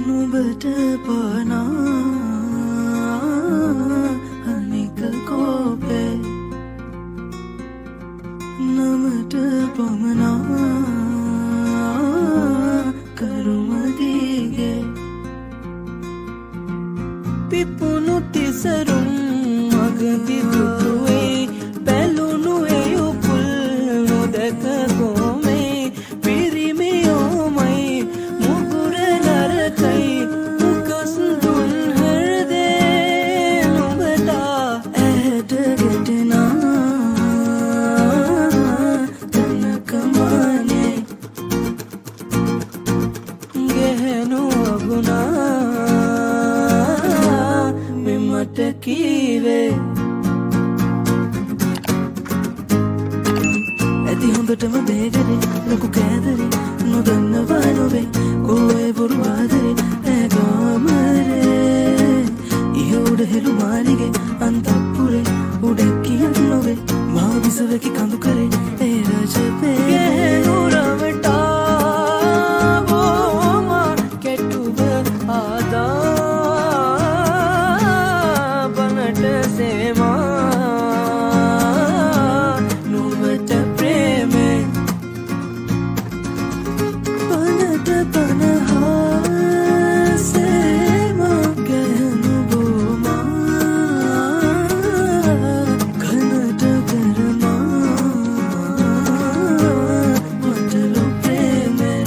නුඹට පනා අනික කෝපේ නමට පමනා කරුමදිගේ පිපුණු තිසරුම් මගදි දුටුවේ බැලුණු ඒ උපුල් නොදැක ගොමේ පිරිමියෝමයි මුගුර නරකයි උකස් දුන් හෘදේ නුඹට ඇහැට ගැටෙනා තනකමානේ ගැහෙනු අගුණා මෙමට කීවේ ඇති හොඳටම බේගරේ ලොකු කෑදරේ නොදන්නවා නොවේ කෝයේ බොරු ආදරේ ඇගාමරේ ඉහ උඩ හෙළු මාලිගේ අන්තපුරේ උඩ කියන්න නොවේ මා විසවකි කඳු කරේ ඒ රජපේ ගැහෙනු රවටා වෝමා කෙටුව ආදා බනට සේමා නුඹට ප්‍රේමේ බනට පනහා සේමා ගැහෙනු බෝමා කනට කරමා මටලු ප්‍රේමේ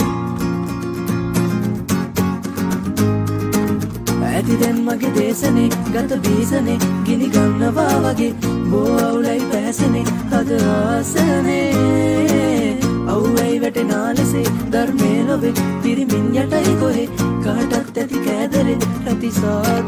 ඇති දැන් මගේ දේශනේ ගත බීසනේ ගිනි ගන්නවා වගේ බෝ අවුලයි පැසනේ හද ආසනේ අවුවයි වැටෙනා ලෙසේ ධර්මේ ලොවේ පිරිමින් යටයි කොහේ කාටත් ඇති කෑදරේ රතිසා